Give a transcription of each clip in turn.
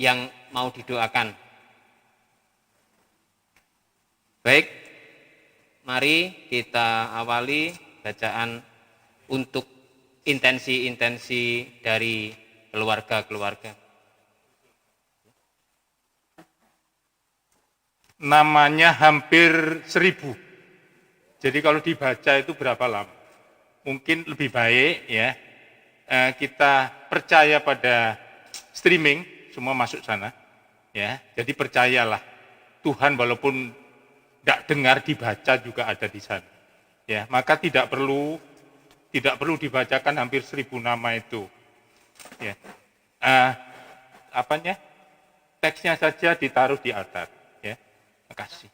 yang mau didoakan. Baik, mari kita awali bacaan untuk intensi-intensi dari keluarga-keluarga. Namanya hampir 1000. Jadi kalau dibaca itu berapa lama? Mungkin lebih baik ya kita percaya pada streaming, semua masuk sana. Ya, jadi percayalah Tuhan walaupun tidak dengar dibaca juga ada di sana. Ya, maka tidak perlu dibacakan hampir 1000 nama itu. Ya, teksnya saja ditaruh di altar. Ya, makasih.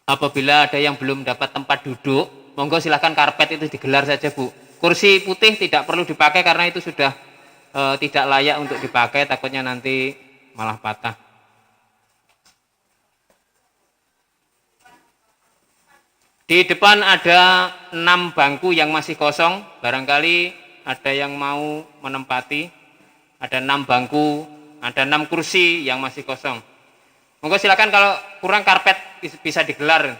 Apabila ada yang belum dapat tempat duduk, monggo silahkan karpet itu digelar saja, Bu. Kursi putih tidak perlu dipakai karena itu sudah tidak layak untuk dipakai, takutnya nanti malah patah. Di depan ada 6 bangku yang masih kosong, barangkali ada yang mau menempati, ada 6 bangku, ada 6 kursi yang masih kosong. Monggo silakan kalau kurang karpet bisa digelar.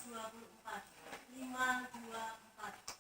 524. 524.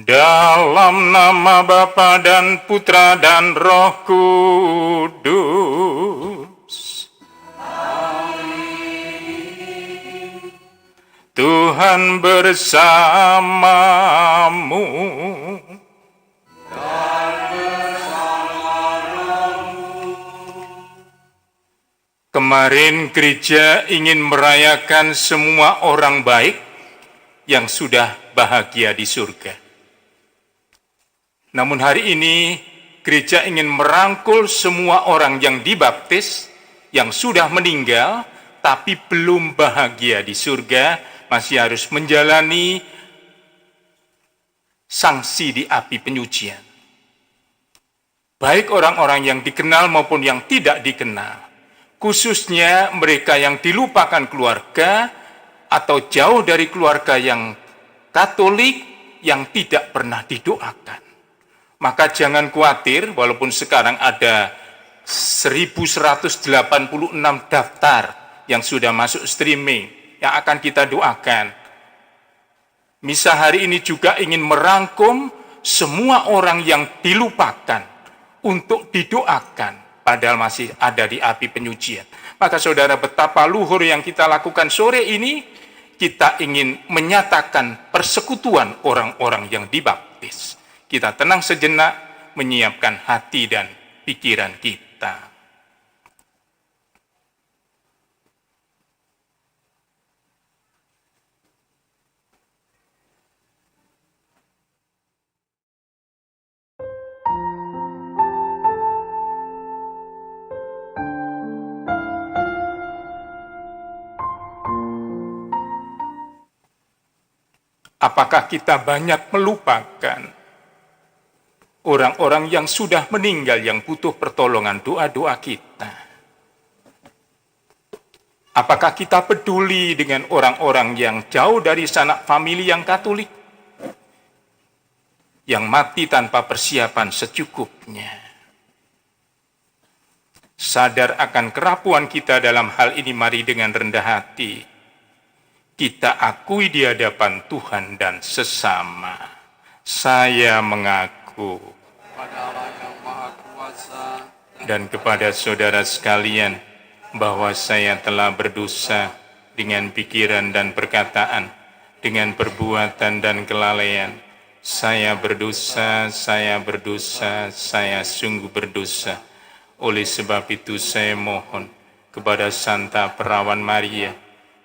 Dalam nama Bapa dan Putra dan Roh Kudus. Amin. Tuhan bersamamu. Kemarin gereja ingin merayakan semua orang baik yang sudah bahagia di surga. Namun hari ini gereja ingin merangkul semua orang yang dibaptis, yang sudah meninggal, tapi belum bahagia di surga, masih harus menjalani sanksi di api penyucian. Baik orang-orang yang dikenal maupun yang tidak dikenal, khususnya mereka yang dilupakan keluarga atau jauh dari keluarga yang Katolik yang tidak pernah didoakan. Maka jangan khawatir, walaupun sekarang ada 1186 daftar yang sudah masuk streaming, yang akan kita doakan. Misa hari ini juga ingin merangkum semua orang yang dilupakan untuk didoakan, padahal masih ada di api penyucian. Maka saudara, betapa luhur yang kita lakukan sore ini, kita ingin menyatakan persekutuan orang-orang yang dibaptis. Kita tenang sejenak, menyiapkan hati dan pikiran kita. Apakah kita banyak melupakan orang-orang yang sudah meninggal yang butuh pertolongan doa-doa kita? Apakah kita peduli dengan orang-orang yang jauh dari sanak famili yang Katolik, yang mati tanpa persiapan secukupnya? Sadar akan kerapuan kita dalam hal ini, mari dengan rendah hati kita akui di hadapan Tuhan dan sesama. Saya mengaku kepada Allah yang Maha Kuasa dan kepada saudara sekalian bahwa saya telah berdosa dengan pikiran dan perkataan, dengan perbuatan dan kelalaian. Saya berdosa, saya sungguh berdosa. Oleh sebab itu saya mohon kepada Santa Perawan Maria,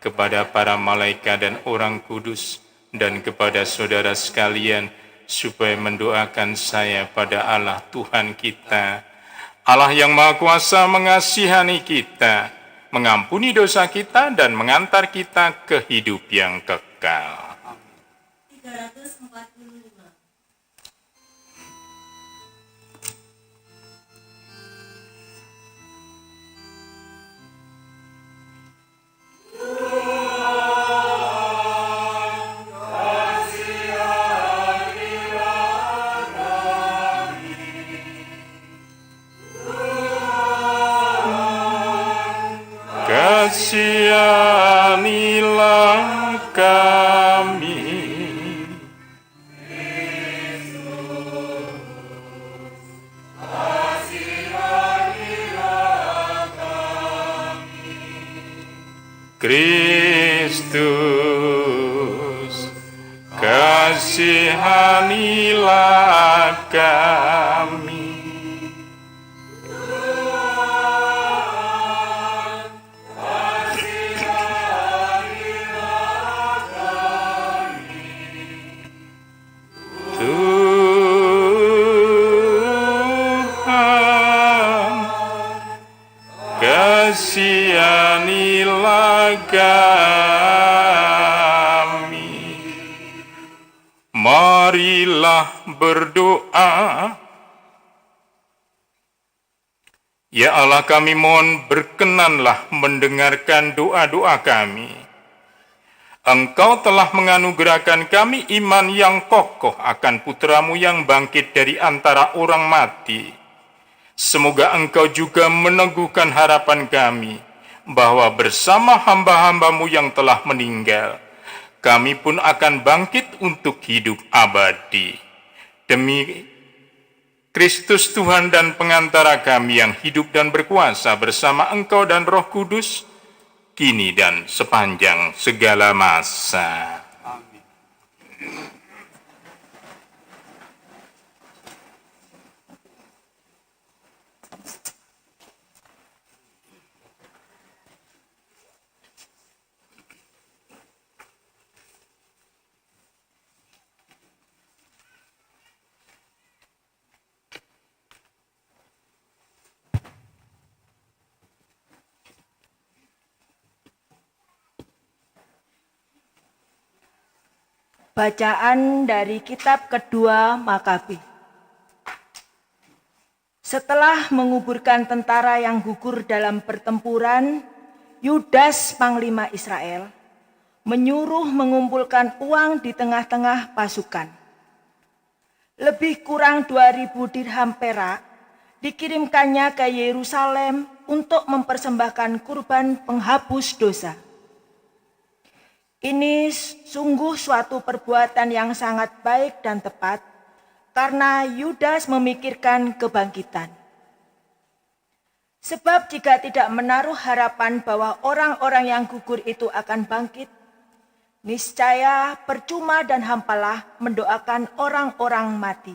kepada para malaikat dan orang kudus, dan kepada saudara sekalian, supaya mendoakan saya pada Allah Tuhan kita. Allah yang Maha Kuasa mengasihani kita, mengampuni dosa kita, dan mengantar kita ke hidup yang kekal. 345. kasihanilah kami. Kristus, kasihanilah kami. Kasihanilah kami. Marilah berdoa. Ya Allah, kami mohon berkenanlah mendengarkan doa-doa kami. Engkau telah menganugerahkan kami iman yang kokoh akan putra-Mu yang bangkit dari antara orang mati. Semoga Engkau juga meneguhkan harapan kami, bahwa bersama hamba-hamba-Mu yang telah meninggal, kami pun akan bangkit untuk hidup abadi. Demi Kristus Tuhan dan pengantara kami yang hidup dan berkuasa bersama Engkau dan Roh Kudus, kini dan sepanjang segala masa. Bacaan dari kitab kedua Makabi. Setelah menguburkan tentara yang gugur dalam pertempuran, Yudas panglima Israel menyuruh mengumpulkan uang di tengah-tengah pasukan. Lebih kurang 2.000 dirham perak dikirimkannya ke Yerusalem untuk mempersembahkan kurban penghapus dosa. Ini sungguh suatu perbuatan yang sangat baik dan tepat, karena Yudas memikirkan kebangkitan. Sebab jika tidak menaruh harapan bahwa orang-orang yang gugur itu akan bangkit, niscaya percuma dan hampalah mendoakan orang-orang mati.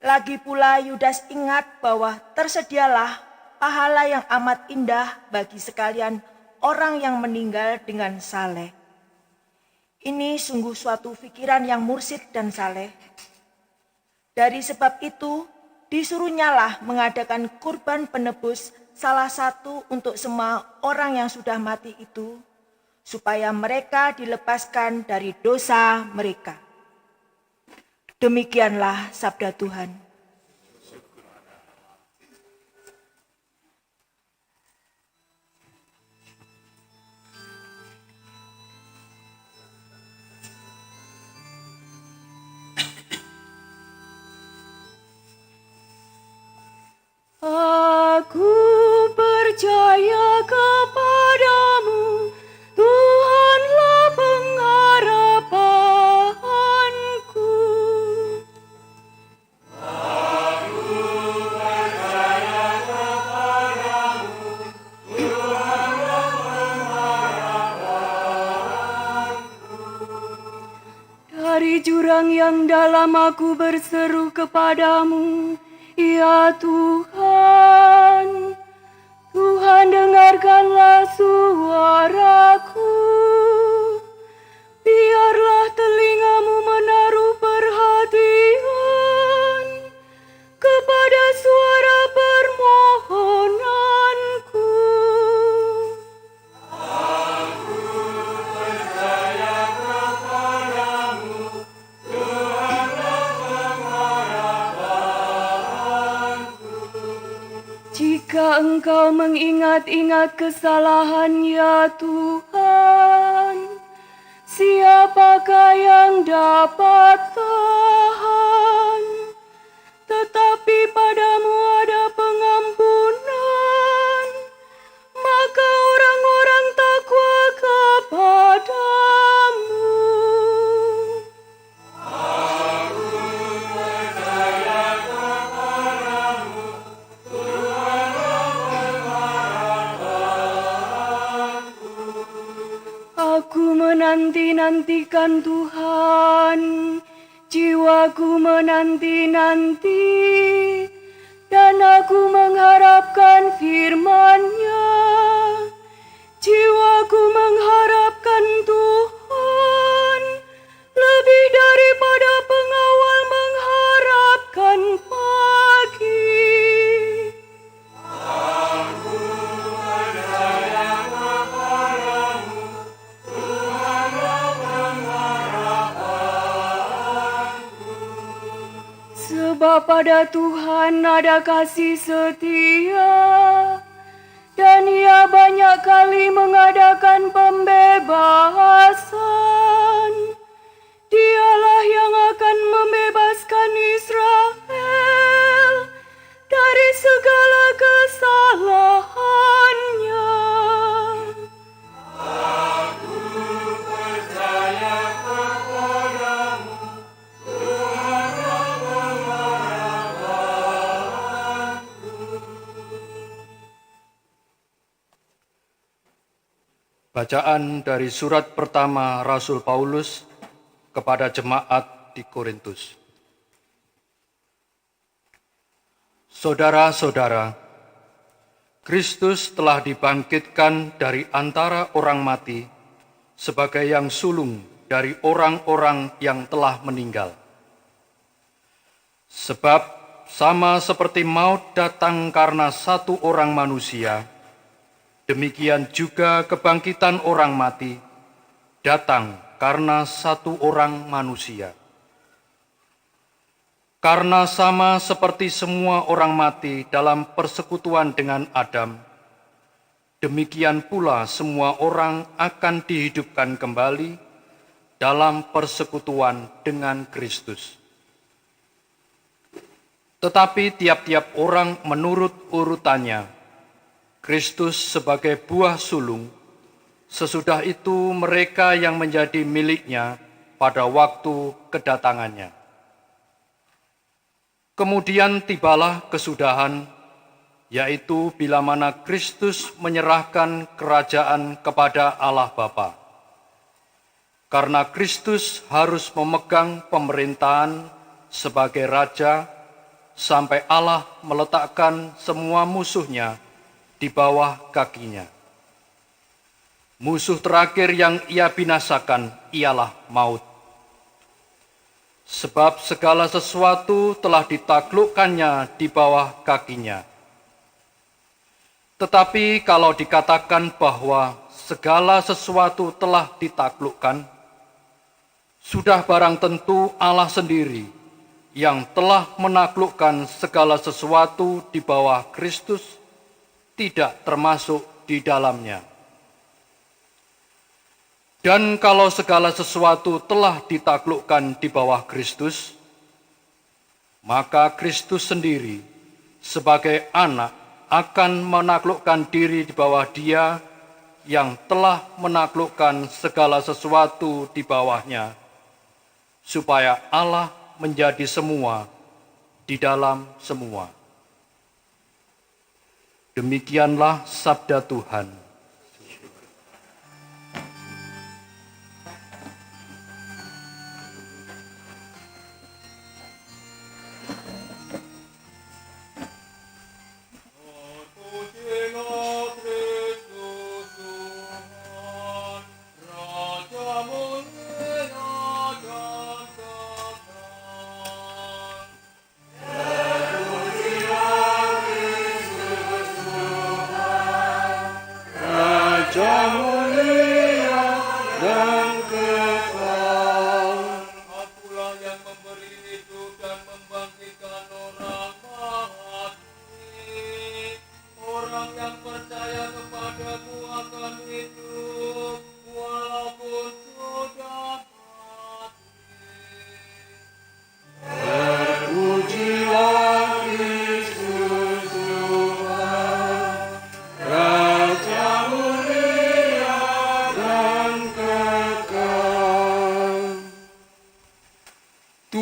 Lagi pula Yudas ingat bahwa tersedialah pahala yang amat indah bagi sekalian orang yang meninggal dengan saleh. Ini sungguh suatu pikiran yang mursyid dan saleh. Dari sebab itu, disuruhnyalah mengadakan kurban penebus salah satu untuk semua orang yang sudah mati itu, supaya mereka dilepaskan dari dosa mereka. Demikianlah sabda Tuhan. Aku percaya kepadamu, Tuhanlah pengharapanku. Aku percaya kepadamu, Tuhanlah pengharapanku. Dari jurang yang dalam aku berseru kepadamu, ya Tuhan, Tuhan dengarkanlah suaraku. Biarlah telingamu menaruh perhatian kepada suara permohonanku. Aku percaya kepadamu, Tuhanlah pengharapanku. Jika Engkau mengingat-ingat kesalahan, ya Tuhan, siapakah yang dapat tahan? Tetapi padamu ada pengampunan, maka Rohku menanti-nantikan Tuhan, jiwaku menanti-nanti, dan aku mengharapkan firman-Nya. Jiwaku mengharapkan Tuhan, lebih daripada pengawal mengharapkan pagi. Sebab pada Tuhan ada kasih setia, dan Ia banyak kali mengadakan pembebasan. Dialah yang akan membebaskan Israel dari segala kesalahannya. Bacaan dari surat pertama Rasul Paulus kepada jemaat di Korintus. Saudara-saudara, Kristus telah dibangkitkan dari antara orang mati sebagai yang sulung dari orang-orang yang telah meninggal. Sebab sama seperti maut datang karena satu orang manusia, demikian juga kebangkitan orang mati datang karena satu orang manusia. Karena sama seperti semua orang mati dalam persekutuan dengan Adam, demikian pula semua orang akan dihidupkan kembali dalam persekutuan dengan Kristus. Tetapi tiap-tiap orang menurut urutannya, Kristus sebagai buah sulung, sesudah itu mereka yang menjadi miliknya pada waktu kedatangannya. Kemudian tibalah kesudahan, yaitu bila mana Kristus menyerahkan kerajaan kepada Allah Bapa. Karena Kristus harus memegang pemerintahan sebagai Raja, sampai Allah meletakkan semua musuhnya di bawah kakinya. Musuh terakhir yang Ia binasakan ialah maut. Sebab segala sesuatu telah ditaklukkannya di bawah kakinya. Tetapi kalau dikatakan bahwa segala sesuatu telah ditaklukkan, sudah barang tentu Allah sendiri yang telah menaklukkan segala sesuatu di bawah Kristus tidak termasuk di dalamnya. Dan kalau segala sesuatu telah ditaklukkan di bawah Kristus, maka Kristus sendiri sebagai anak akan menaklukkan diri di bawah Dia yang telah menaklukkan segala sesuatu di bawahnya, supaya Allah menjadi semua di dalam semua. Demikianlah sabda Tuhan.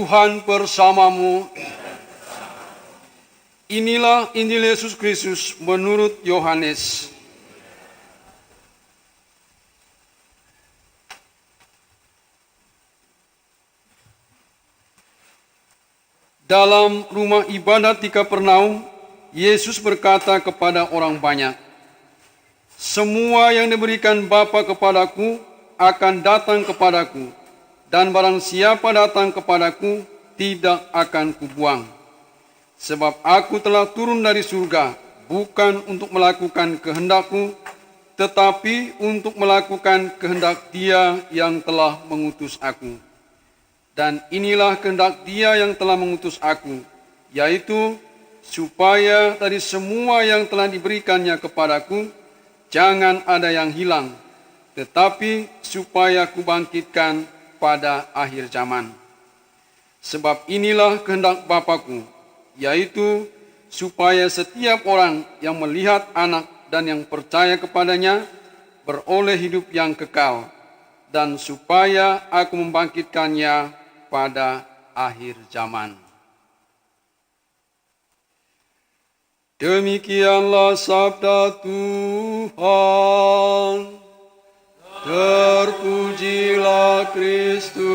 Tuhan bersamamu. Inilah Injil Yesus Kristus menurut Yohanes. Dalam rumah ibadat di Kapernaum, Yesus berkata kepada orang banyak, "Semua yang diberikan Bapa kepadaku akan datang kepadaku, dan barang siapa datang kepadaku, tidak akan kubuang. Sebab aku telah turun dari surga, bukan untuk melakukan kehendakku, tetapi untuk melakukan kehendak Dia yang telah mengutus aku. Dan inilah kehendak Dia yang telah mengutus aku, yaitu supaya dari semua yang telah diberikannya kepadaku, jangan ada yang hilang, tetapi supaya kubangkitkan pada akhir zaman. Sebab inilah kehendak Bapa-Ku, yaitu supaya setiap orang yang melihat Anak dan yang percaya kepadanya beroleh hidup yang kekal, dan supaya aku membangkitkannya pada akhir zaman." Demikianlah sabda Tuhan. Terpujilah Kristus.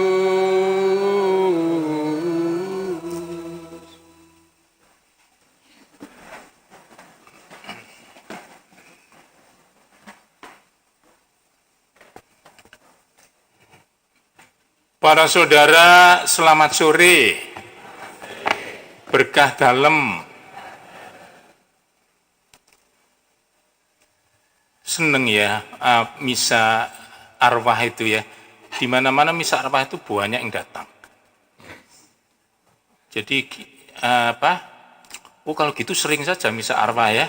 Para saudara, selamat sore. Berkah dalem. Seneng ya misa arwah itu ya. Di mana-mana misa arwah itu banyak yang datang. Jadi kalau gitu sering saja misa arwah ya.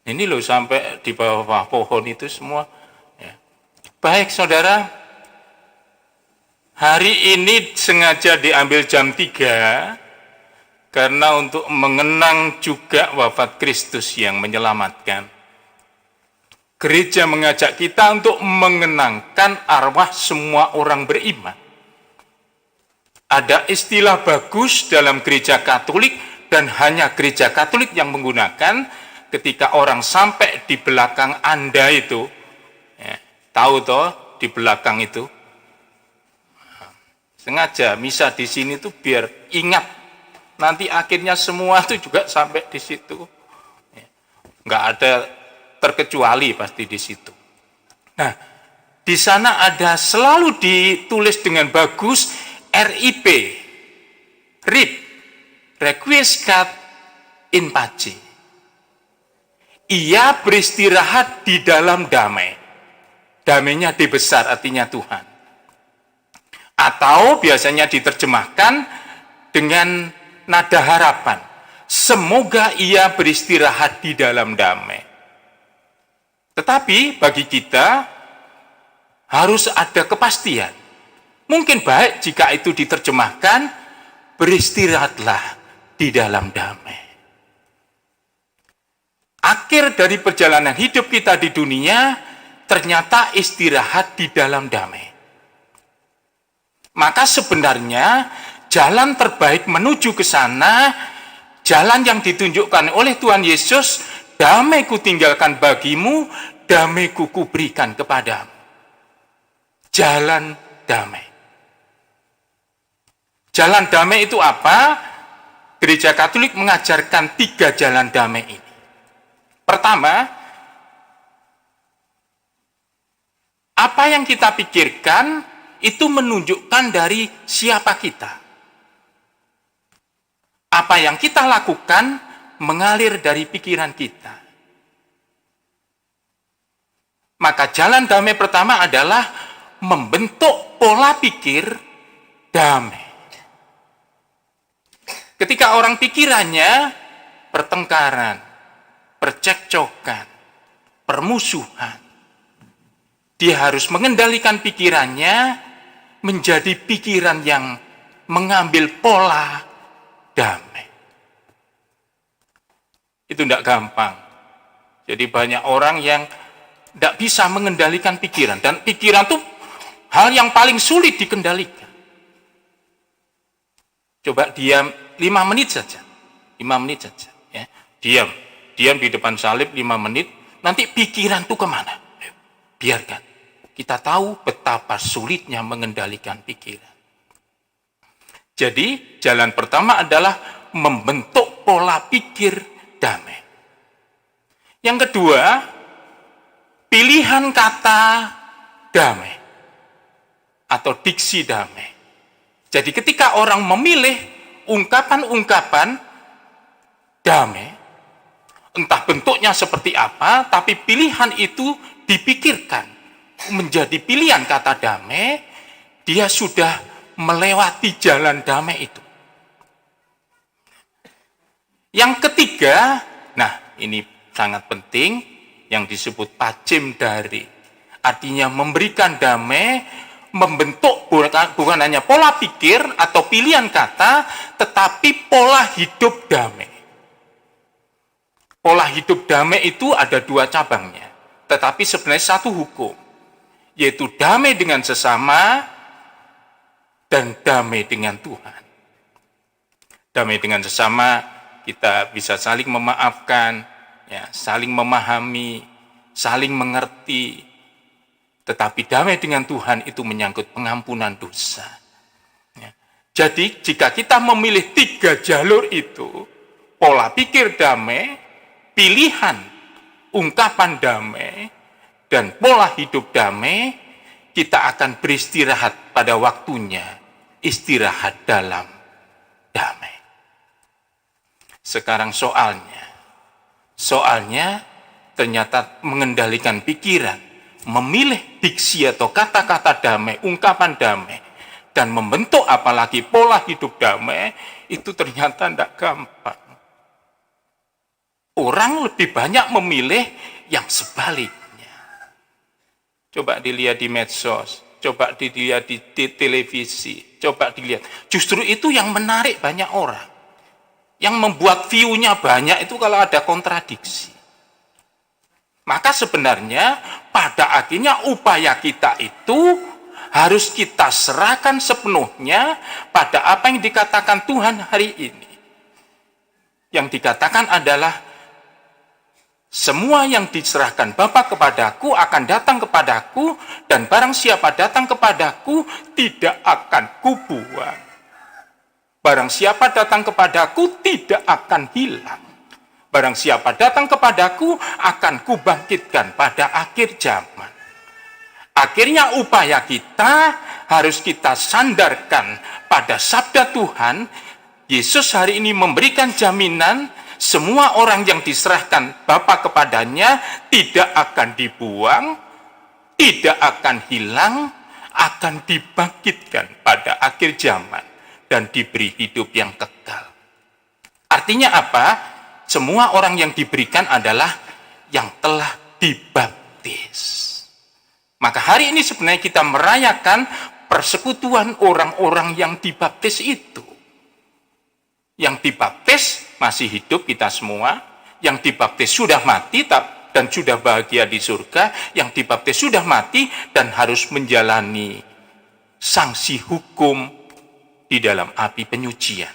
Ini loh sampai di bawah pohon itu semua. Ya. Baik saudara, hari ini sengaja diambil jam 3 karena untuk mengenang juga wafat Kristus yang menyelamatkan. Gereja mengajak kita untuk mengenangkan arwah semua orang beriman. Ada istilah bagus dalam gereja Katolik dan hanya gereja Katolik yang menggunakan ketika orang sampai di belakang Anda itu, ya, tahu toh di belakang itu. Sengaja misa di sini tuh biar ingat nanti akhirnya semua itu juga sampai di situ. Ya, nggak ada terkecuali pasti di situ. Nah, di sana ada selalu ditulis dengan bagus RIP, Requiescat in pace. Ia beristirahat di dalam damai. Damainya D besar artinya Tuhan. Atau biasanya diterjemahkan dengan nada harapan. Semoga ia beristirahat di dalam damai. Tetapi bagi kita harus ada kepastian. Mungkin baik jika itu diterjemahkan, beristirahatlah di dalam damai. Akhir dari perjalanan hidup kita di dunia, ternyata istirahat di dalam damai. Maka sebenarnya jalan terbaik menuju ke sana, jalan yang ditunjukkan oleh Tuhan Yesus, damai ku tinggalkan bagimu, damai ku berikan kepadamu. Jalan damai. Jalan damai itu apa? Gereja Katolik mengajarkan 3 jalan damai ini. Pertama, apa yang kita pikirkan itu menunjukkan dari siapa kita. Apa yang kita lakukan mengalir dari pikiran kita. Maka jalan damai pertama adalah membentuk pola pikir damai. Ketika orang pikirannya pertengkaran, percekcokan, permusuhan, dia harus mengendalikan pikirannya menjadi pikiran yang mengambil pola damai. Itu tidak gampang. Jadi banyak orang yang tidak bisa mengendalikan pikiran. Dan pikiran itu hal yang paling sulit dikendalikan. Coba diam 5 menit saja. 5 menit saja. Ya. Diam di depan salib 5 menit. Nanti pikiran itu kemana? Biarkan. Kita tahu betapa sulitnya mengendalikan pikiran. Jadi jalan pertama adalah membentuk pola pikir damai. Yang kedua, pilihan kata damai atau diksi damai. Jadi ketika orang memilih ungkapan-ungkapan damai, entah bentuknya seperti apa, tapi pilihan itu dipikirkan menjadi pilihan kata damai, dia sudah melewati jalan damai itu. Yang ketiga, nah ini sangat penting, yang disebut pacim dari. Artinya memberikan damai, membentuk bukan hanya pola pikir atau pilihan kata, tetapi pola hidup damai. Pola hidup damai itu ada dua cabangnya, tetapi sebenarnya satu hukum, yaitu damai dengan sesama dan damai dengan Tuhan. Damai dengan sesama, kita bisa saling memaafkan, ya, saling memahami, saling mengerti. Tetapi damai dengan Tuhan itu menyangkut pengampunan dosa. Ya. Jadi jika kita memilih 3 jalur itu, pola pikir damai, pilihan ungkapan damai, dan pola hidup damai, kita akan beristirahat pada waktunya, istirahat dalam damai. Sekarang soalnya ternyata mengendalikan pikiran, memilih diksi atau kata-kata damai, ungkapan damai, dan membentuk apalagi pola hidup damai, itu ternyata tidak gampang. Orang lebih banyak memilih yang sebaliknya. Coba dilihat di medsos, coba dilihat di televisi, coba dilihat. Justru itu yang menarik banyak orang. Yang membuat view-nya banyak itu kalau ada kontradiksi. Maka sebenarnya pada akhirnya upaya kita itu harus kita serahkan sepenuhnya pada apa yang dikatakan Tuhan hari ini. Yang dikatakan adalah semua yang diserahkan Bapa kepadaku akan datang kepadaku, dan barang siapa datang kepadaku tidak akan kubuang. Barang siapa datang kepadaku tidak akan hilang. Barang siapa datang kepadaku akan kubangkitkan pada akhir zaman. Akhirnya upaya kita harus kita sandarkan pada sabda Tuhan. Yesus hari ini memberikan jaminan, semua orang yang diserahkan Bapa kepadanya tidak akan dibuang, tidak akan hilang, akan dibangkitkan pada akhir zaman dan diberi hidup yang kekal. Artinya apa? Semua orang yang diberikan adalah yang telah dibaptis. Maka hari ini sebenarnya kita merayakan persekutuan orang-orang yang dibaptis itu. Yang dibaptis masih hidup kita semua, yang dibaptis sudah mati dan sudah bahagia di surga, yang dibaptis sudah mati dan harus menjalani sanksi hukum di dalam api penyucian.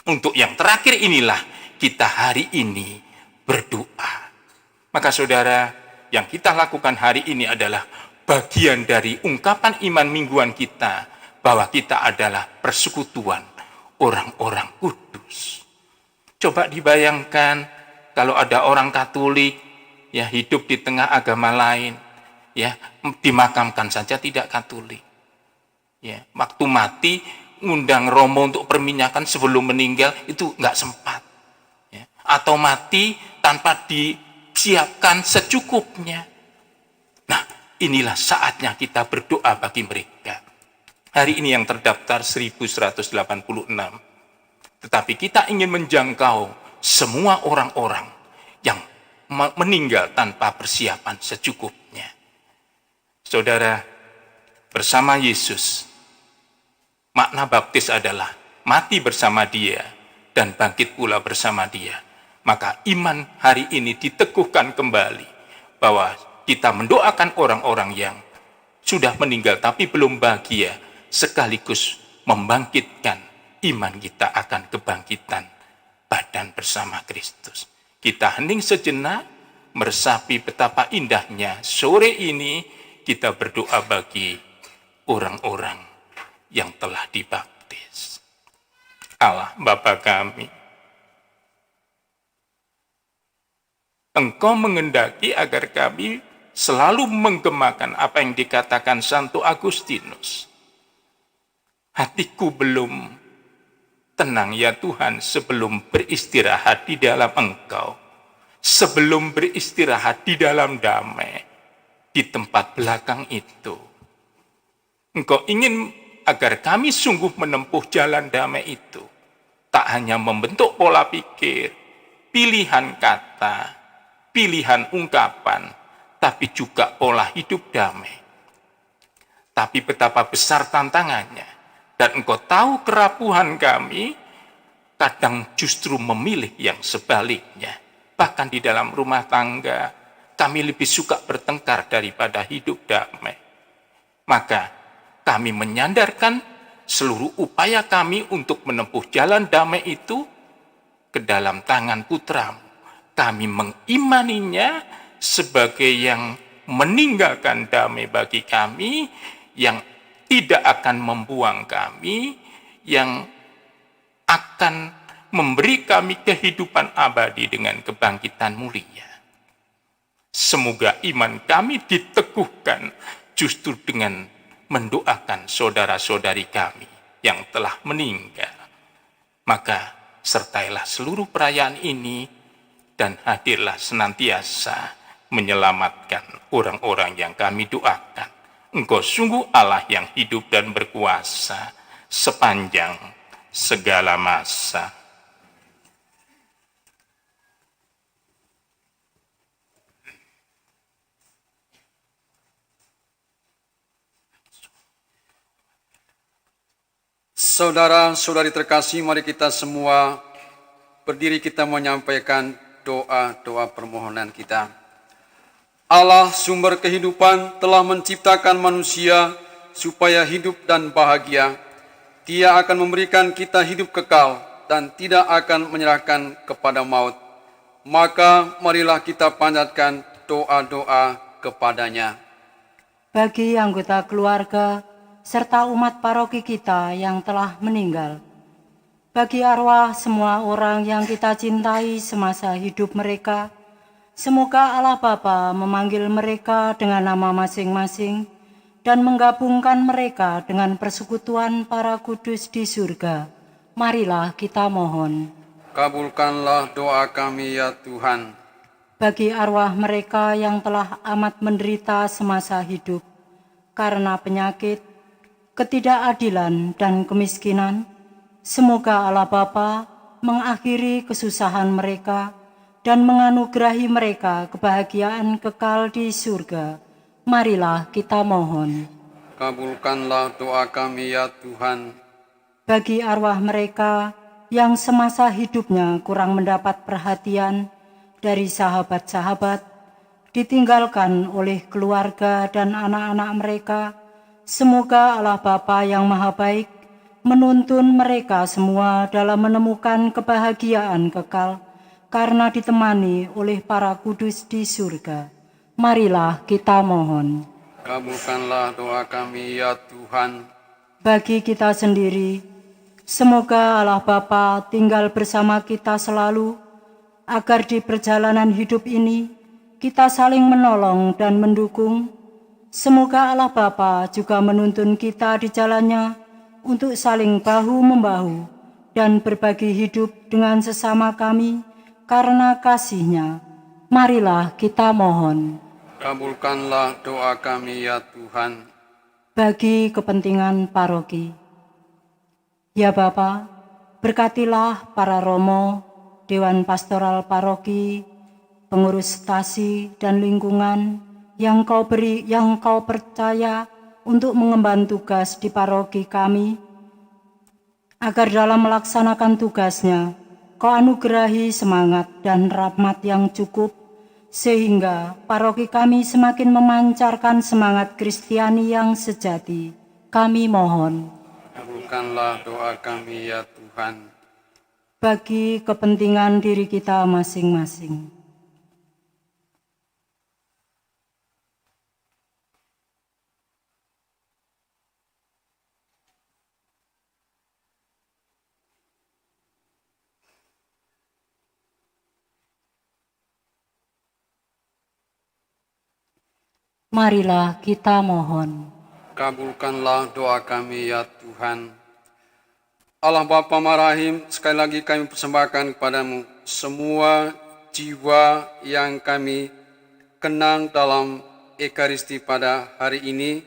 Untuk yang terakhir inilah kita hari ini berdoa. Maka saudara, yang kita lakukan hari ini adalah bagian dari ungkapan iman mingguan kita, bahwa kita adalah persekutuan orang-orang kudus. Coba dibayangkan kalau ada orang Katolik ya hidup di tengah agama lain, ya dimakamkan saja tidak Katolik. Ya, waktu mati ngundang romo untuk perminyakan sebelum meninggal itu nggak sempat. Ya, atau mati tanpa disiapkan secukupnya. Nah, inilah saatnya kita berdoa bagi mereka. Hari ini yang terdaftar 1186. Tetapi kita ingin menjangkau semua orang-orang yang meninggal tanpa persiapan secukupnya. Saudara, bersama Yesus, makna baptis adalah mati bersama Dia dan bangkit pula bersama Dia. Maka iman hari ini diteguhkan kembali bahwa kita mendoakan orang-orang yang sudah meninggal tapi belum bahagia, sekaligus membangkitkan iman kita akan kebangkitan badan bersama Kristus. Kita hening sejenak, meresapi betapa indahnya sore ini kita berdoa bagi orang-orang yang telah dibaptis. Allah Bapa kami, Engkau mengendaki agar kami selalu menggemakan apa yang dikatakan Santo Agustinus. Hatiku belum tenang ya Tuhan sebelum beristirahat di dalam Engkau, sebelum beristirahat di dalam damai di tempat belakang itu. Engkau ingin agar kami sungguh menempuh jalan damai itu, tak hanya membentuk pola pikir, pilihan kata, pilihan ungkapan, tapi juga pola hidup damai. Tapi betapa besar tantangannya. Dan Engkau tahu kerapuhan kami, kadang justru memilih yang sebaliknya. Bahkan di dalam rumah tangga, kami lebih suka bertengkar daripada hidup damai. Maka kami menyandarkan seluruh upaya kami untuk menempuh jalan damai itu ke dalam tangan Putramu. Kami mengimaninya sebagai yang meninggalkan damai bagi kami, yang tidak akan membuang kami, yang akan memberi kami kehidupan abadi dengan kebangkitan mulia. Semoga iman kami diteguhkan justru dengan mendoakan saudara-saudari kami yang telah meninggal. Maka sertailah seluruh perayaan ini dan hadirlah senantiasa menyelamatkan orang-orang yang kami doakan. Engkau sungguh Allah yang hidup dan berkuasa sepanjang segala masa. Saudara-saudari terkasih, mari kita semua berdiri, kita menyampaikan doa-doa permohonan kita. Allah sumber kehidupan telah menciptakan manusia supaya hidup dan bahagia. Dia akan memberikan kita hidup kekal dan tidak akan menyerahkan kepada maut. Maka marilah kita panjatkan doa-doa kepadanya. Bagi anggota keluarga serta umat paroki kita yang telah meninggal, bagi arwah semua orang yang kita cintai semasa hidup mereka, semoga Allah Bapa memanggil mereka dengan nama masing-masing dan menggabungkan mereka dengan persekutuan para kudus di surga. Marilah kita mohon. Kabulkanlah doa kami ya Tuhan. Bagi arwah mereka yang telah amat menderita semasa hidup karena penyakit, ketidakadilan, dan kemiskinan, semoga Allah Bapa mengakhiri kesusahan mereka dan menganugerahi mereka kebahagiaan kekal di surga. Marilah kita mohon. Kabulkanlah doa kami ya Tuhan. Bagi arwah mereka yang semasa hidupnya kurang mendapat perhatian dari sahabat-sahabat, ditinggalkan oleh keluarga dan anak-anak mereka, semoga Allah Bapa yang Maha Baik menuntun mereka semua dalam menemukan kebahagiaan kekal karena ditemani oleh para kudus di surga. Marilah kita mohon. Kabulkanlah doa kami ya Tuhan. Bagi kita sendiri, semoga Allah Bapa tinggal bersama kita selalu, agar di perjalanan hidup ini kita saling menolong dan mendukung. Semoga Allah Bapa juga menuntun kita di jalannya untuk saling bahu-membahu dan berbagi hidup dengan sesama kami karena kasih-Nya. Marilah kita mohon. Kabulkanlah doa kami ya Tuhan. Bagi kepentingan paroki, ya Bapa, berkatilah para romo, Dewan Pastoral Paroki, pengurus stasi dan lingkungan yang Kau percaya untuk mengemban tugas di paroki kami, agar dalam melaksanakan tugasnya Kau anugerahi semangat dan rahmat yang cukup, sehingga paroki kami semakin memancarkan semangat Kristiani yang sejati. Kami mohon. Kabulkanlah doa kami ya Tuhan. Bagi kepentingan diri kita masing-masing. Marilah kita mohon. Kabulkanlah doa kami ya Tuhan. Allah Bapa Marahim, sekali lagi kami persembahkan kepadamu semua jiwa yang kami kenang dalam Ekaristi pada hari ini,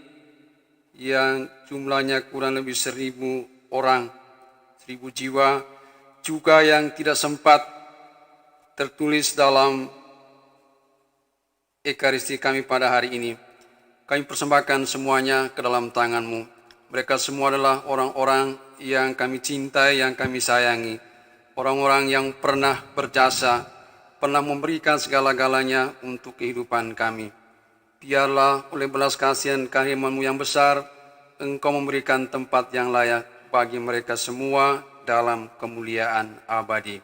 yang jumlahnya kurang lebih 1.000 orang, 1.000 jiwa, juga yang tidak sempat tertulis dalam Ekaristi kami pada hari ini. Kami persembahkan semuanya ke dalam tangan-Mu. Mereka semua adalah orang-orang yang kami cintai, yang kami sayangi. Orang-orang yang pernah berjasa, pernah memberikan segala-galanya untuk kehidupan kami. Biarlah oleh belas kasihan kehadiran-Mu yang besar, Engkau memberikan tempat yang layak bagi mereka semua dalam kemuliaan abadi.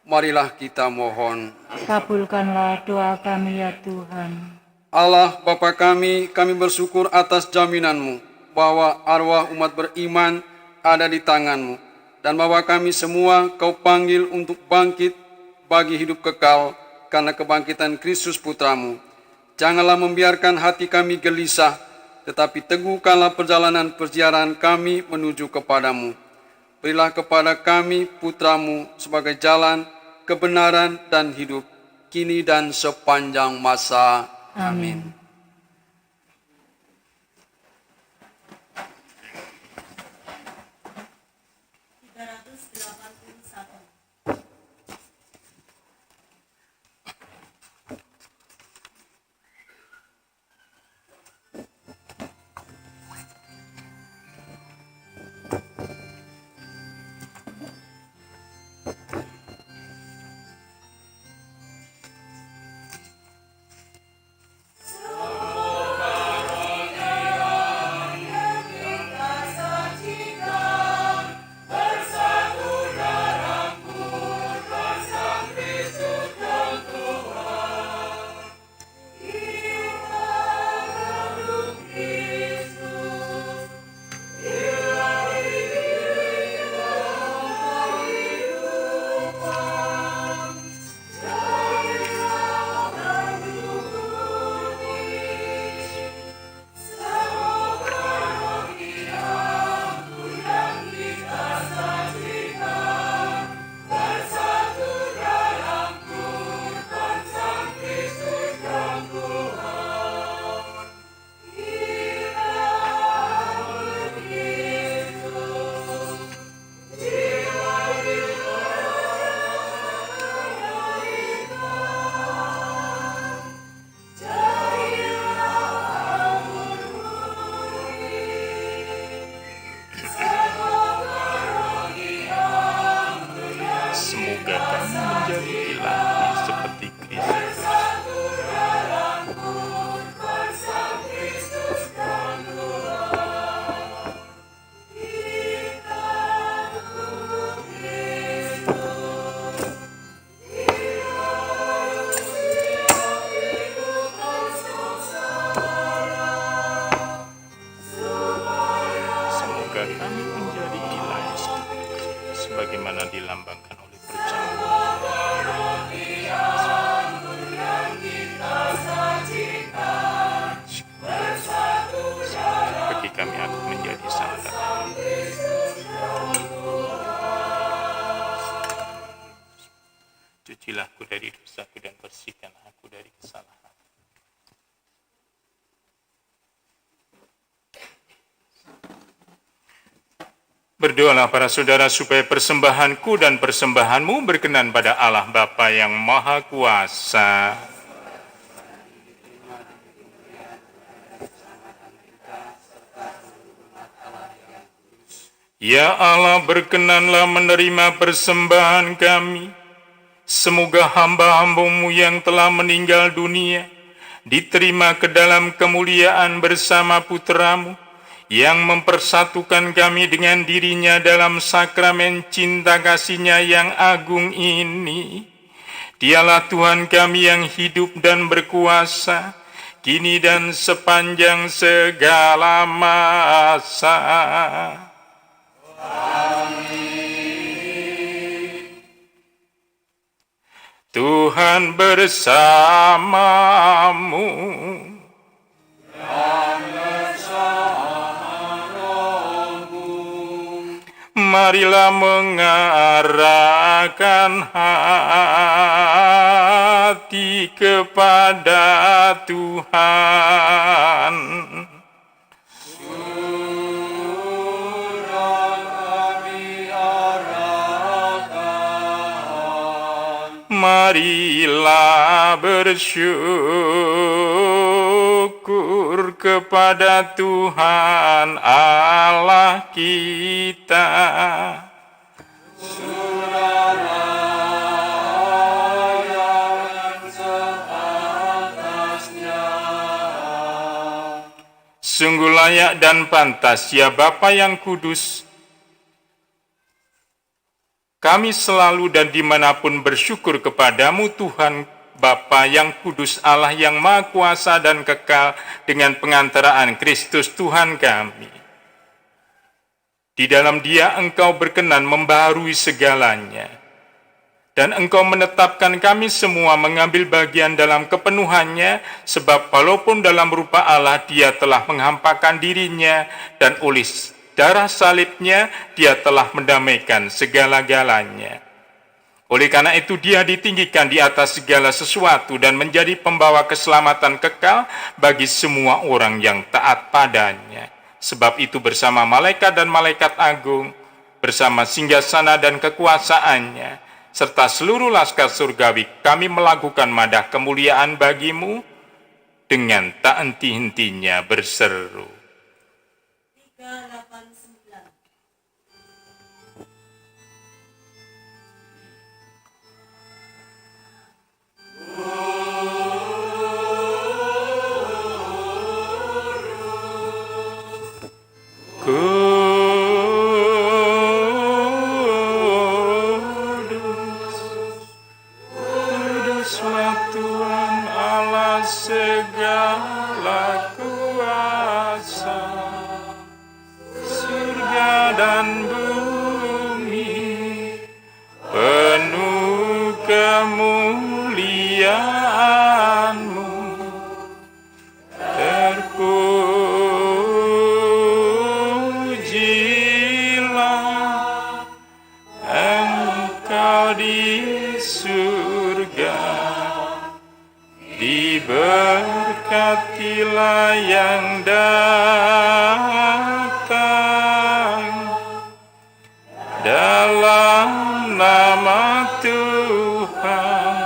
Marilah kita mohon. Kabulkanlah doa kami ya Tuhan. Allah Bapa kami bersyukur atas jaminan-Mu bahwa arwah umat beriman ada di tangan-Mu, dan bahwa kami semua Kau panggil untuk bangkit bagi hidup kekal karena kebangkitan Kristus Putra-Mu. Janganlah membiarkan hati kami gelisah, tetapi teguhkanlah perjalanan perjalanan kami menuju kepadamu. Berilah kepada kami Putra-Mu sebagai jalan, kebenaran, dan hidup, kini dan sepanjang masa. Amin. sebagaimana dilambangkan oleh perjamuan. Bagi kami aku menjadi santaran. Cucilah aku dari dosaku dan bersihkan aku dari kesalahan. Berdoalah para saudara supaya persembahanku dan persembahanmu berkenan pada Allah Bapa yang Maha Kuasa. Ya Allah, berkenanlah menerima persembahan kami. Semoga hamba-hambamu yang telah meninggal dunia diterima ke dalam kemuliaan bersama Putramu, yang mempersatukan kami dengan dirinya dalam sakramen cinta kasih-Nya yang agung ini. Dialah Tuhan kami yang hidup dan berkuasa, kini dan sepanjang segala masa. Amin. Tuhan bersamamu. marilah mengarahkan hati kepada Tuhan. Marilah bersyukur kepada Tuhan Allah kita. Sungguh layak dan pantas ya Bapa yang kudus, kami selalu dan dimanapun bersyukur kepadamu Tuhan Bapa yang kudus, Allah yang maha kuasa dan kekal, dengan pengantaraan Kristus Tuhan kami. Di dalam Dia Engkau berkenan membaharui segalanya, dan Engkau menetapkan kami semua mengambil bagian dalam kepenuhannya, sebab walaupun dalam rupa Allah Dia telah menghampakan dirinya, dan oleh darah salibnya Dia telah mendamaikan segala-galanya. Oleh karena itu Dia ditinggikan di atas segala sesuatu dan menjadi pembawa keselamatan kekal bagi semua orang yang taat padanya. Sebab itu bersama malaikat dan malaikat agung, bersama singgasana dan kekuasaannya, serta seluruh laskar surgawi, kami melakukan madah kemuliaan bagimu dengan tak henti-hentinya berseru. 389. Kuduslah Tuhan Allah segala kuasa, surga dan bumi penuh kemuliaan-Mu. Terpujilah Engkau di surga, diberkatilah yang datang dalam nama Tuhan.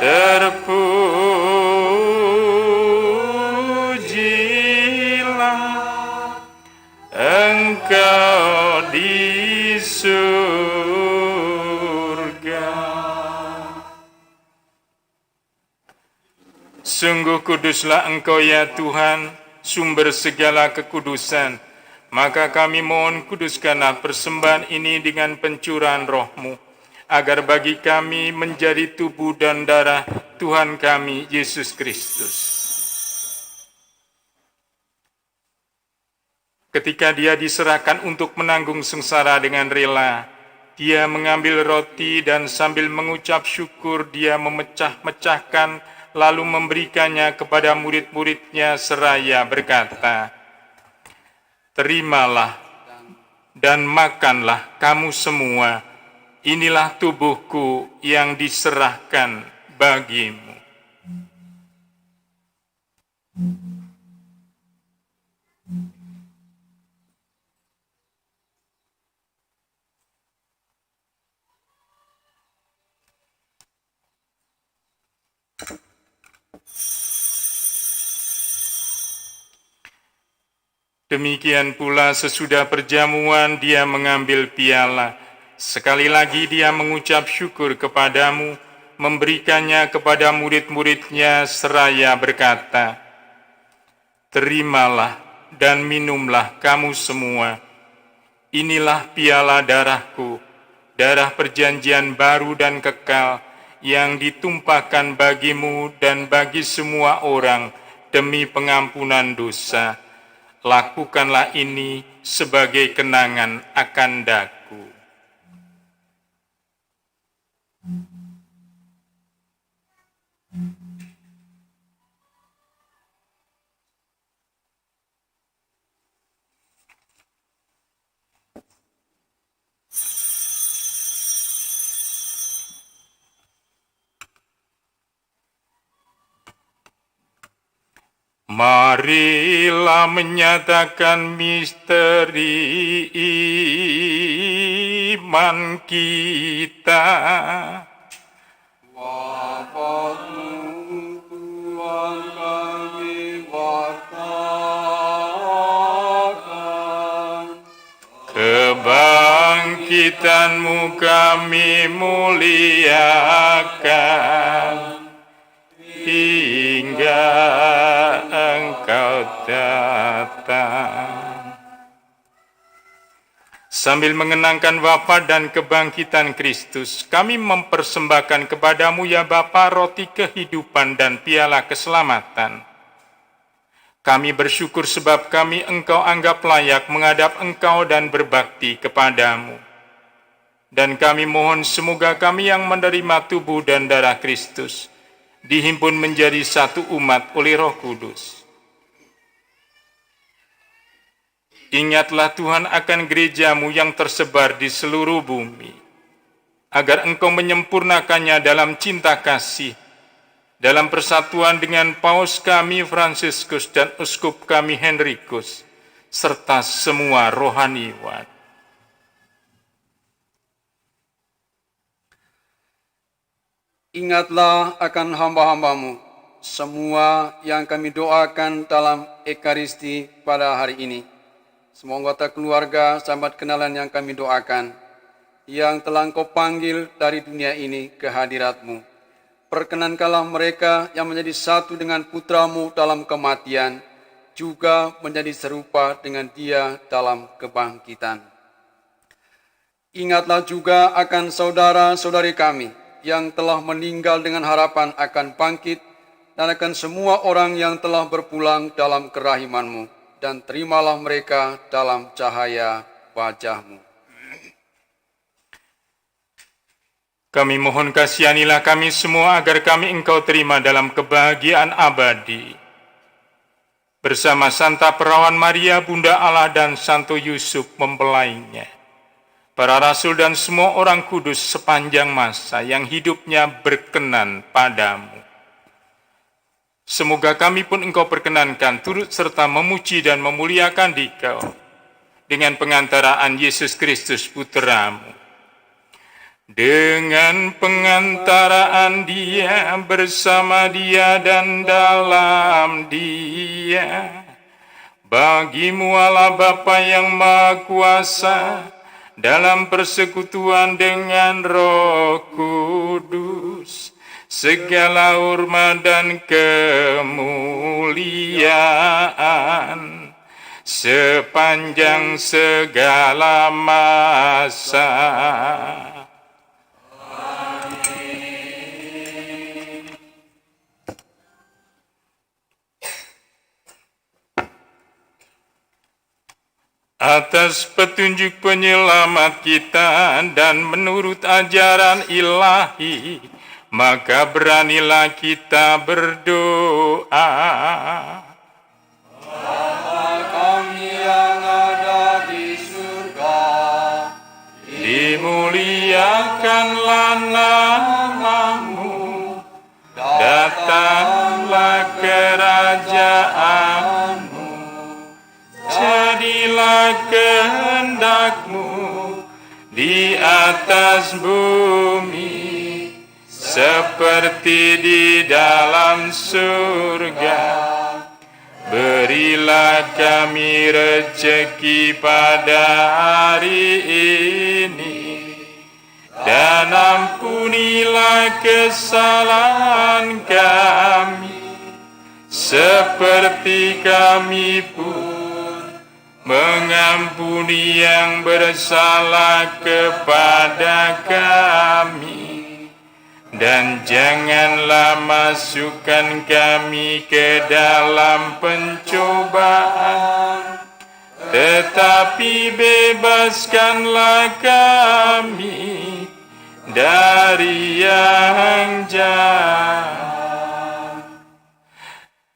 Terpujilah Engkau di surga. Sungguh kuduslah Engkau ya Tuhan, sumber segala kekudusan. Maka kami mohon kuduskanlah persembahan ini dengan pencurahan Roh-Mu, agar bagi kami menjadi tubuh dan darah Tuhan kami Yesus Kristus. Ketika Dia diserahkan untuk menanggung sengsara dengan rela, Dia mengambil roti dan sambil mengucap syukur Dia memecah-mecahkan, lalu memberikannya kepada murid-murid-Nya seraya berkata, "Terimalah dan makanlah kamu semua, inilah tubuhku yang diserahkan bagimu." Demikian pula sesudah perjamuan Dia mengambil piala. Sekali lagi Dia mengucap syukur kepadamu, memberikannya kepada murid-murid-Nya seraya berkata, "Terimalah dan minumlah kamu semua. Inilah piala darahku, darah perjanjian baru dan kekal, yang ditumpahkan bagimu dan bagi semua orang demi pengampunan dosa. Lakukanlah ini sebagai kenangan akan daku." Marilah menyatakan misteri iman kita. Bapa-Mu, Tuhan kami wartakan. Kebangkitan-Mu kami muliakan hingga Engkau datang. Sambil mengenangkan wafat dan kebangkitan Kristus, kami mempersembahkan kepada-Mu ya Bapa roti kehidupan dan piala keselamatan. Kami bersyukur sebab kami Engkau anggap layak menghadap Engkau dan berbakti kepada-Mu. Dan kami mohon semoga kami yang menerima tubuh dan darah Kristus dihimpun menjadi satu umat oleh Roh Kudus. Ingatlah Tuhan akan gereja-Mu yang tersebar di seluruh bumi, agar Engkau menyempurnakannya dalam cinta kasih, dalam persatuan dengan Paus kami Fransiskus dan Uskup kami Henrikus, serta semua rohaniwan. Ingatlah akan hamba-hamba-Mu, semua yang kami doakan dalam Ekaristi pada hari ini. Semua anggota keluarga, sahabat kenalan yang kami doakan, yang telah Engkau panggil dari dunia ini ke hadirat-Mu. Perkenankanlah mereka yang menjadi satu dengan Putra-Mu dalam kematian, juga menjadi serupa dengan Dia dalam kebangkitan. Ingatlah juga akan saudara-saudari kami, yang telah meninggal dengan harapan akan bangkit, dan akan semua orang yang telah berpulang dalam kerahiman-Mu, dan terimalah mereka dalam cahaya wajah-Mu. Kami mohon kasihanilah kami semua agar kami Engkau terima dalam kebahagiaan abadi. Bersama Santa Perawan Maria, Bunda Allah, dan Santo Yusuf mempelainya, para rasul dan semua orang kudus sepanjang masa yang hidupnya berkenan padamu. Semoga kami pun Engkau perkenankan turut serta memuji dan memuliakan Dikau dengan pengantaraan Yesus Kristus Putra-Mu. Dengan pengantaraan Dia, bersama Dia dan dalam Dia, bagi-Mu Allah Bapa yang Maha Kuasa, dalam persekutuan dengan Roh Kudus, segala hormat dan kemuliaan sepanjang segala masa. Atas petunjuk penyelamat kita dan menurut ajaran ilahi, maka beranilah kita berdoa. Bapa kami yang ada di surga, dimuliakanlah nama-Mu, datanglah kerajaan-Mu, jadilah kehendak-Mu di atas bumi seperti di dalam surga. Berilah kami rezeki pada hari ini, dan ampunilah kesalahan kami seperti kami pun mengampuni yang bersalah kepada kami. Dan janganlah masukkan kami ke dalam pencobaan, tetapi bebaskanlah kami dari yang jahat.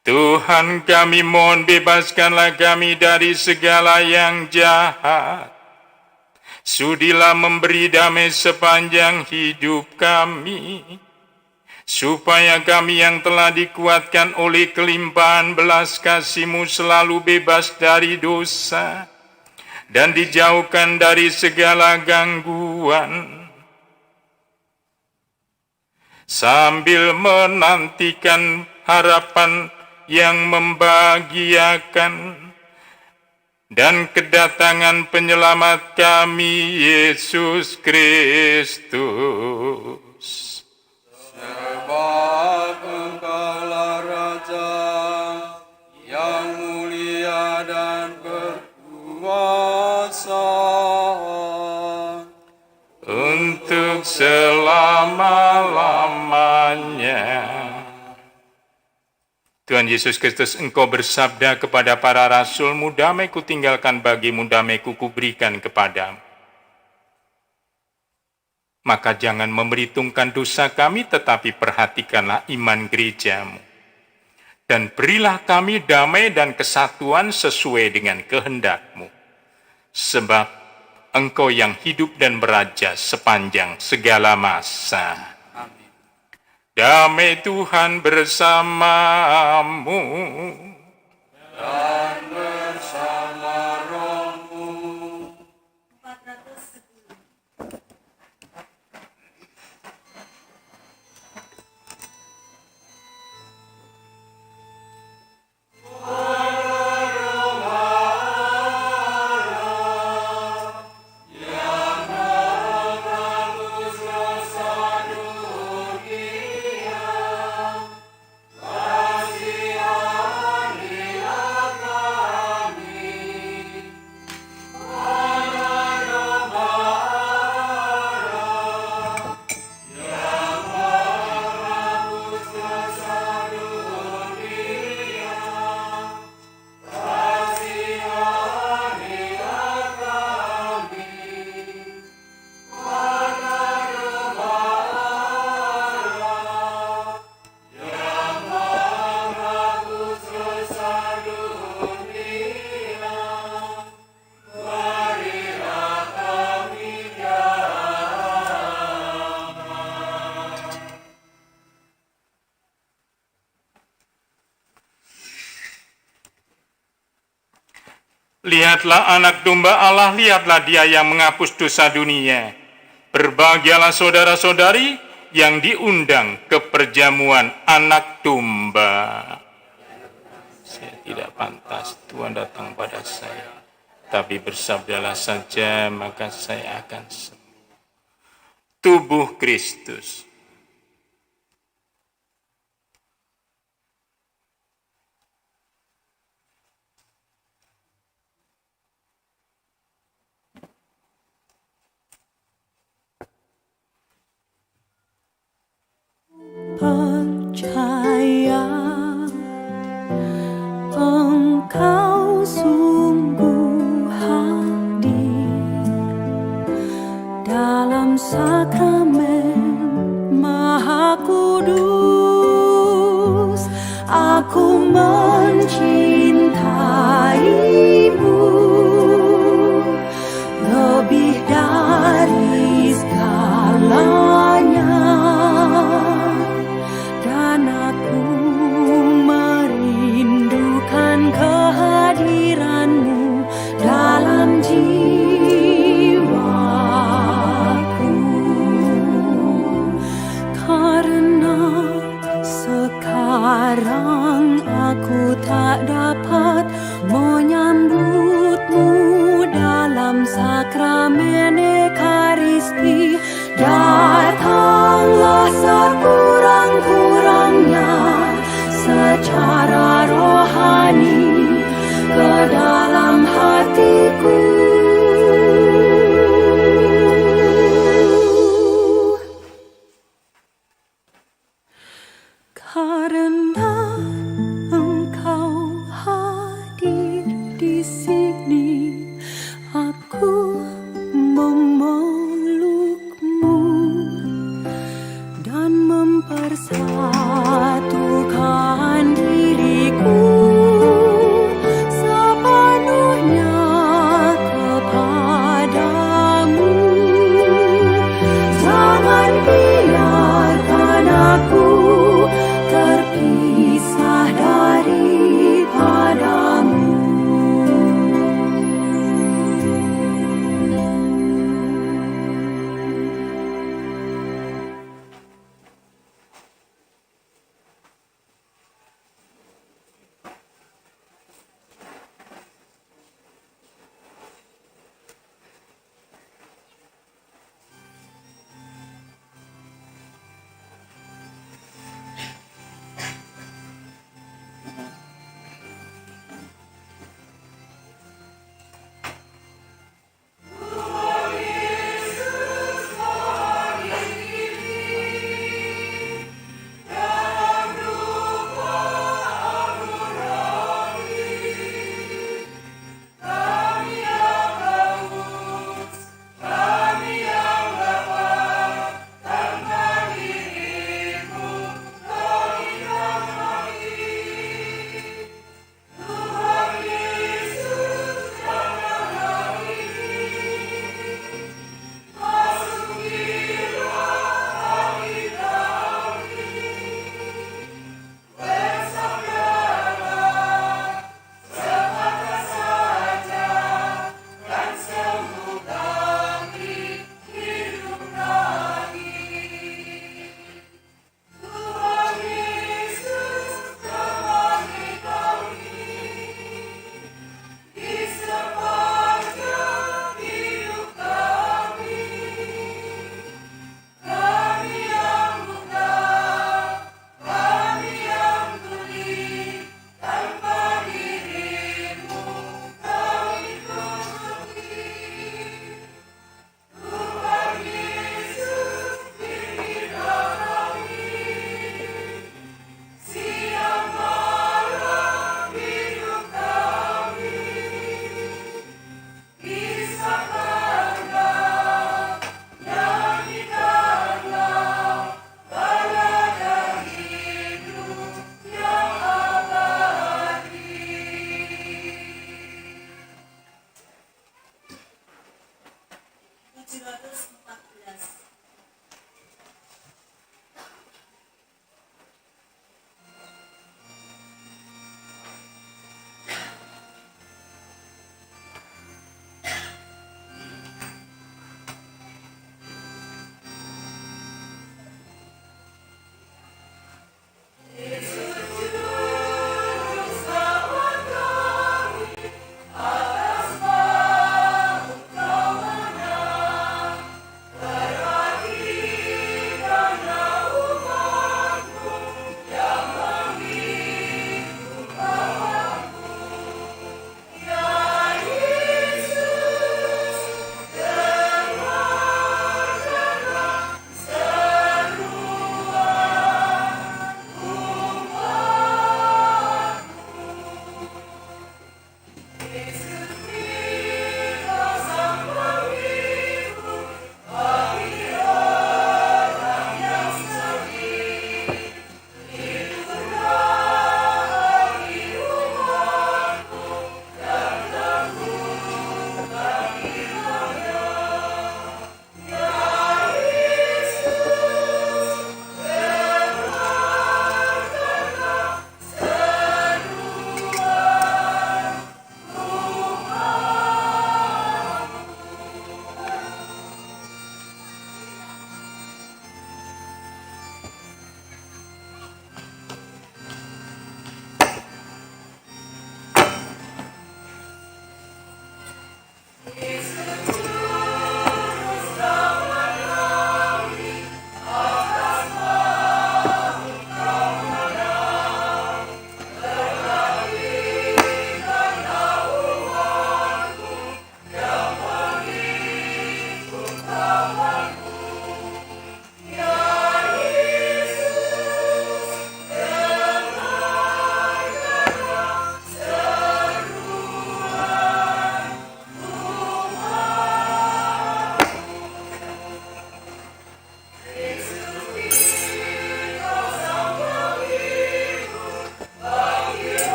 Tuhan kami mohon bebaskanlah kami dari segala yang jahat. Sudilah memberi damai sepanjang hidup kami, supaya kami yang telah dikuatkan oleh kelimpahan belas kasih-Mu selalu bebas dari dosa dan dijauhkan dari segala gangguan, sambil menantikan harapan yang membahagiakan dan kedatangan penyelamat kami, Yesus Kristus. Sebab Engkaulah Raja yang mulia dan berkuasa untuk selama-lamanya. Tuhan Yesus Kristus, Engkau bersabda kepada para rasul-Mu, damai kutinggalkan bagimu, damai kuberikan kepadamu. Maka jangan memperhitungkan dosa kami, tetapi perhatikanlah iman gereja-Mu. Dan berilah kami damai dan kesatuan sesuai dengan kehendak-Mu. Sebab Engkau yang hidup dan beraja sepanjang segala masa. Amin. Damai Tuhan bersamamu. Dan bersama rohmu. 410. Lihatlah anak domba Allah, lihatlah dia yang menghapus dosa dunia. Berbahagialah saudara-saudari yang diundang ke perjamuan anak domba. Saya tidak pantas Tuhan datang pada saya, tapi bersabdalah saja maka saya akan sembuh. Tubuh Kristus. Percaya Engkau sungguh hadir dalam sakramen Maha Kudus. Aku mencintaimu lebih dari segalanya. Kehadiranmu dalam jiwaku, karena sekarang aku tak dapat menyambutmu dalam sakramen Ekaristi. Datanglah sekurang-kurangnya secara rohani ke dalam hatiku. Karena Engkau hadir di sini, aku memelukmu dan mempersatukan diriku sepenuhnya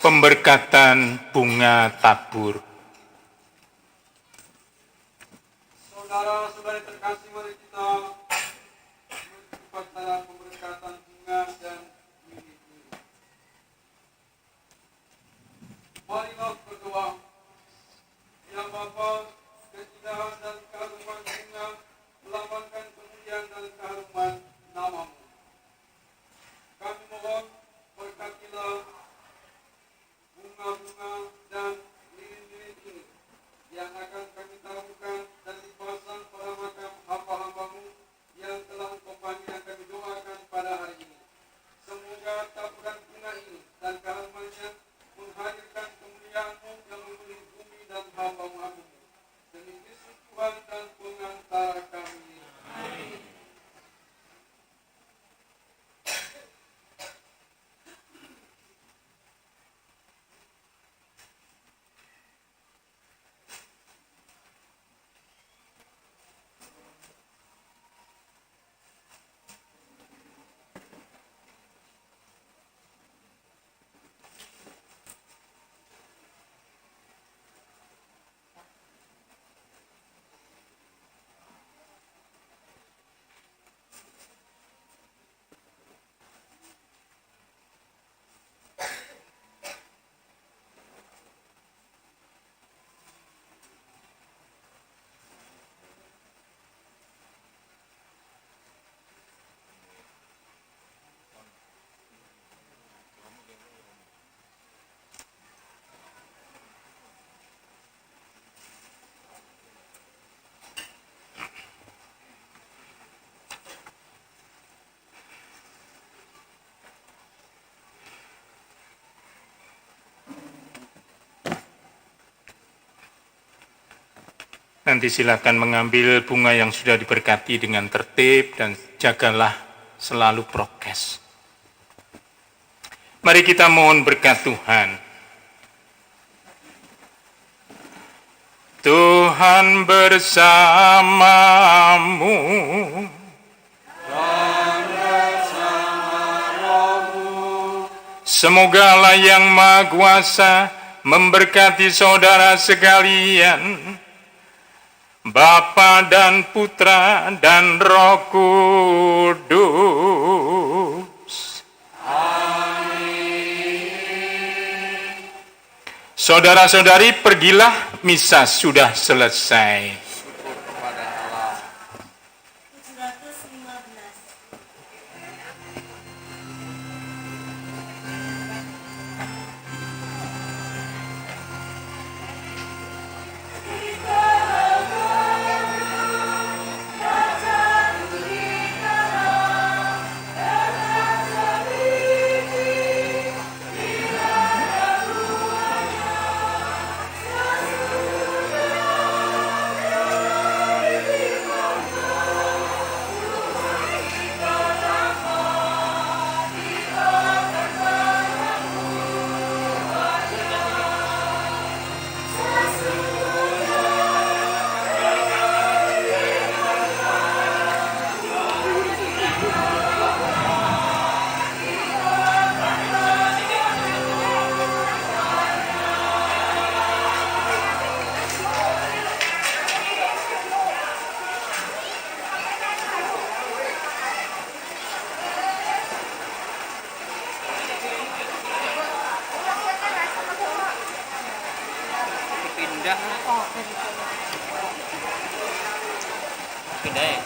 pemberkatan bunga tabur. Saudara-saudari terkasih, mari kita upacara pemberkatan bunga dan wirid. Marilah berdoa. Ya Bapa, keindahan dan keharuman bunga melambangkan kemuliaan dan keharuman nama-Mu. Kami mohon berkatilah bunga-bunga dan lilin-lilin ini yang akan kami taburkan dan dipasang pada makam hamba-hamba-Mu yang telah Engkau panggil yang kami doakan pada hari ini. Semoga taburan bunga ini dan keharumannya menghadirkan kemuliaan-Mu yang memenuhi bumi dan hamba-Mu. Demi Kristus Tuhan dan pengantara kami. Amin. Nanti silakan mengambil bunga yang sudah diberkati dengan tertib dan jagalah selalu prokes. Mari kita mohon berkat Tuhan. Tuhan bersamamu. Semoga Allah yang Maha Kuasa memberkati saudara sekalian, Bapa dan Putra dan Roh Kudus. Amin. Saudara-saudari, pergilah, misa sudah selesai. 715. Pindah. Pindah ya.